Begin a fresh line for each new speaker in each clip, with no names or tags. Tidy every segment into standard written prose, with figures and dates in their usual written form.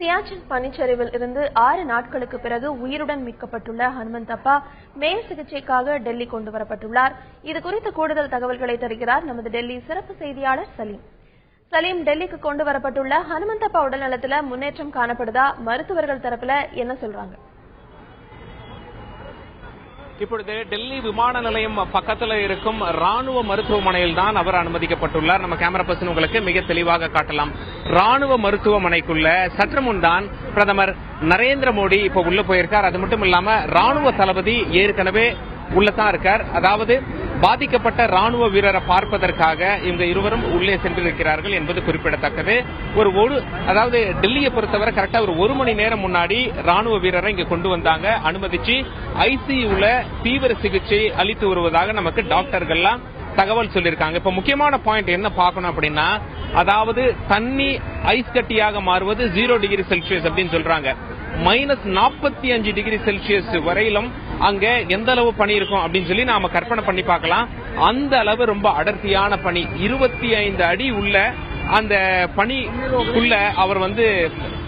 சியாச்சின் பனிச்சரிவில் இருந்து 6 நாட்களுக்கு பிறகு உயிருடன் மீட்கப்பட்டுள்ள ஹனுமந்தப்பா மேல் சிகிச்சைக்காக டெல்லி கொண்டு வரப்பட்டுள்ளார். இது குறித்த கூடுதல் தகவல்களை தருகிறார் நமது டெல்லி சிறப்பு செய்தியாளர் சலீம். சலீம், டெல்லிக்கு கொண்டு வரப்பட்டுள்ள ஹனுமந்தப்பா உடல் நலத்துல முன்னேற்றம் காணப்படுதா? மருத்துவர்கள் தரப்புல என்ன சொல்றாங்க?
இப்பொழுது டெல்லி விமான நிலையம் பக்கத்தில் இருக்கும் ராணுவ மருத்துவமனையில் தான் அவர் அனுமதிக்கப்பட்டுள்ளார். நம்ம கேமரா பர்சன் உங்களுக்கு மிக தெளிவாக காட்டலாம். ராணுவ மருத்துவமனைக்குள்ள சற்று முன் தான் பிரதமர் நரேந்திர மோடி இப்ப உள்ள போயிருக்கார். அது மட்டும் இல்லாம ராணுவ தளபதி ஏற்கனவே உள்ளதான் இருக்கார். அதாவது பாதிக்கப்பட்ட ராணுவ வீரரை பார்ப்பதற்காக இவங்க இருவரும் உள்ளே சென்றிருக்கிறார்கள் என்பது குறிப்பிடத்தக்கது. அதாவது டெல்லியை பொறுத்தவரை கரெக்டா ஒரு மணி நேரம் முன்னாடி ராணுவ வீரரை இங்க கொண்டு வந்தாங்க. அனுமதிச்சு ஐசியூல தீவிர சிகிச்சை அளித்து வருவதாக நமக்கு டாக்டர்கள்லாம் தகவல் சொல்லியிருக்காங்க. இப்ப முக்கியமான பாயிண்ட் என்ன பார்க்கணும் அப்படின்னா, அதாவது தண்ணி ஐஸ் கட்டியாக மாறுவது 0 டிகிரி செல்சியஸ் அப்படின்னு சொல்றாங்க. -45 டிகிரி செல்சியஸ் வரையிலும் அங்க எந்த அளவு பனி இருக்கும் அப்படின்னு சொல்லி நாம கற்பனை பண்ணி பார்க்கலாம். அந்த அளவு ரொம்ப அடர்த்தியான பனி, 25 அடி உள்ள அந்த பனிக்குள்ள அவர்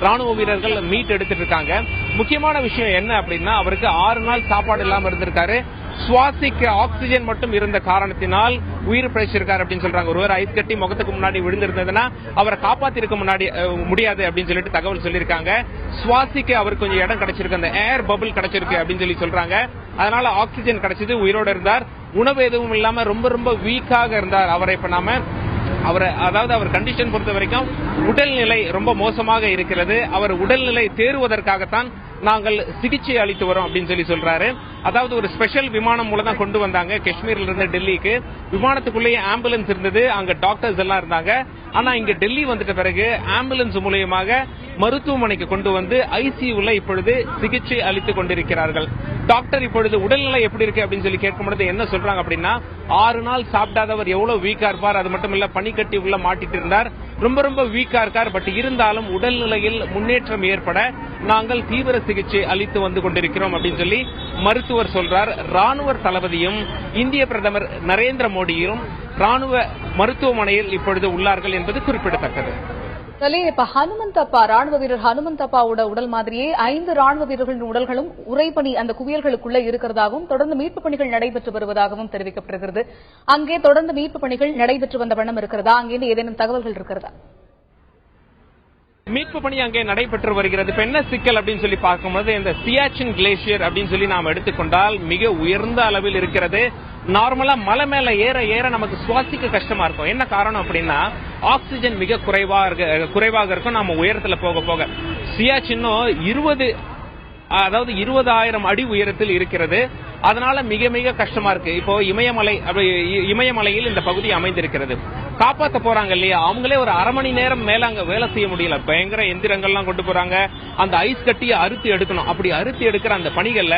ராணுவ வீரர்கள் மீட் எடுத்துட்டு இருக்காங்க. முக்கியமான விஷயம் என்ன அப்படின்னா, அவருக்கு 6 நாள் சாப்பாடு இல்லாம இருந்திருக்காரு. சுவாசிக்க ஆக்சிஜன் மட்டும் இருந்த காரணத்தினால் உயிர் பிழைச்சிருக்காரு அப்படின்னு சொல்றாங்க. ஒருவர் ஐஸ் கட்டி முகத்துக்கு முன்னாடி விழுந்திருந்ததுன்னா அவரை காப்பாத்திருக்க முடியாது அப்படின்னு சொல்லிட்டு தகவல் சொல்லியிருக்காங்க. சுவாசிக்க அவருக்கு கொஞ்சம் இடம் கிடைச்சிருக்கு, அந்த ஏர் பபிள் கிடைச்சிருக்கு அப்படின்னு சொல்றாங்க. அதனால ஆக்சிஜன் கிடைச்சது, உயிரோட இருந்தார். உணவு எதுவும் இல்லாம ரொம்ப ரொம்ப வீக்காக இருந்தார். அவரை இப்ப நாம அவர் கண்டிஷன் பொறுத்த வரைக்கும் உடல்நிலை ரொம்ப மோசமாக இருக்கிறது. அவர் உடல்நிலை தேறுவதற்காகத்தான் நாங்கள் சிகிச்சை அளித்து வரோம் அப்படின்னு சொல்றாரு. அதாவது ஒரு ஸ்பெஷல் விமானம் மூலம் தான் கொண்டு வந்தாங்க காஷ்மீர்ல இருந்து டெல்லிக்கு. விமானத்துக்குள்ளேயே ஆம்புலன்ஸ் இருந்தது, அங்க டாக்டர்ஸ் எல்லாம் இருந்தாங்க. ஆனா இங்க டெல்லி வந்துட்ட பிறகு ஆம்புலன்ஸ் மூலமாக மருத்துவமனைக்கு கொண்டு வந்து ஐசியூல இப்பொழுது சிகிச்சை அளித்துக் கொண்டிருக்கிறார்கள். டாக்டர் இப்பொழுது உடல்நிலை எப்படி இருக்கு அப்படின்னு கேட்கும் பொழுது என்ன சொல்றாங்க அப்படின்னா, 6 நாள் சாப்பிடாதவர் எவ்வளவு வீக்கா இருப்பார், அது மட்டும் இல்ல பனிக்கட்டி உள்ள மாட்டிட்டு இருந்தார், ரொம்ப ரொம்ப வீக்கா இருக்கார். பட் இருந்தாலும் உடல்நிலையில் முன்னேற்றம் ஏற்பட நாங்கள் தீவிர சிகிச்சை அளித்து வந்து கொண்டிருக்கிறோம் அப்படின்னு மருத்துவர் சொல்றார். ராணுவ தளபதியும் இந்திய பிரதமர் நரேந்திர மோடியும் ராணுவ மருத்துவமனையில் இப்பொழுது உள்ளார்கள் என்பது குறிப்பிடத்தக்கது.
இப்ப ஹனுமந்தப்பா ராணுவ வீரர் ஹனுமந்தப்பாவோட உடல் மாதிரியே 5 ராணுவ வீரர்களின் உடல்களும் உறைபனி அந்த குவியல்களுக்குள்ள இருக்கிறதாகவும் தொடர்ந்து மீட்பு பணிகள் நடைபெற்று வருவதாகவும் தெரிவிக்கப்படுகிறது. அங்கே தொடர்ந்து மீட்பு பணிகள் நடைபெற்று வந்த வண்ணம் இருக்கிறதா? அங்கிருந்து ஏதேனும் தகவல்கள் இருக்கிறதா?
மீட்பு பணி அங்கே நடைபெற்று வருகிறது. இப்ப என்ன சிக்கல் அப்படின்னு சொல்லி பார்க்கும்போது, இந்த சியாச்சின் கிளேசியர் அப்படின்னு நாம் எடுத்துக்கொண்டால் மிக உயர்ந்த அளவில் இருக்கிறது. நார்மலா மலை மேல ஏற ஏற நமக்கு சுவாசிக்க கஷ்டமா இருக்கும். என்ன காரணம் அப்படின்னா, ஆக்சிஜன் மிக குறைவாக இருக்கும் நாம உயரத்துல போக போக. சியாச்சின்னும் 20,000 அடி உயரத்தில் இருக்கிறது. அதனால மிக மிக கஷ்டமா இருக்கு. இப்போ இமயமலையில் இந்த பகுதி அமைந்திருக்கிறது. காப்பாற்ற போறாங்க இல்லையா, அவங்களே ஒரு அரை மணி நேரம் மேல அங்க வேலை செய்ய முடியல. பயங்கர எந்திரங்கள்லாம் கொண்டு போறாங்க. அந்த ஐஸ் கட்டியை அறுத்து எடுக்கணும். அப்படி அறுத்து எடுக்கிற அந்த பணிகள்ல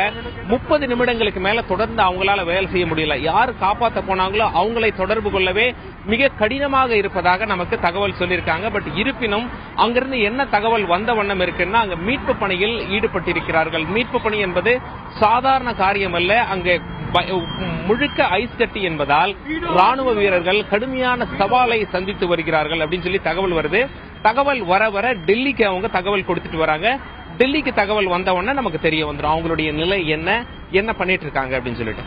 30 நிமிடங்களுக்கு மேல தொடர்ந்து அவங்களால வேலை செய்ய முடியல. யாரு காப்பாற்ற போனாங்களோ அவங்களை தொடர்பு கொள்ளவே மிக கடினமாக இருப்பதாக நமக்கு தகவல் சொல்லியிருக்காங்க. பட் இருப்பினும் அங்கிருந்து என்ன தகவல் வந்த வண்ணம் இருக்குன்னா, அங்க மீட்பு பணியில் ஈடுபட்டிருக்கிறார்கள். மீட்பு பணி என்பது சாதாரண காரியம் அல்ல. அங்கே முழுக்க ஐஸ் கட்டி என்பதால் ராணுவ வீரர்கள் கடுமையான சவாலை சந்தித்து வருகிறார்கள் அப்படின்னு தகவல் வருது. தகவல் வர வர டெல்லிக்கு அவங்க தகவல் கொடுத்துட்டு வராங்க. டெல்லிக்கு தகவல் வந்த உடனே நமக்கு தெரிய வந்துடும் அவங்களுடைய நிலை என்ன பண்ணிட்டு இருக்காங்க அப்படின்னு சொல்லிட்டு.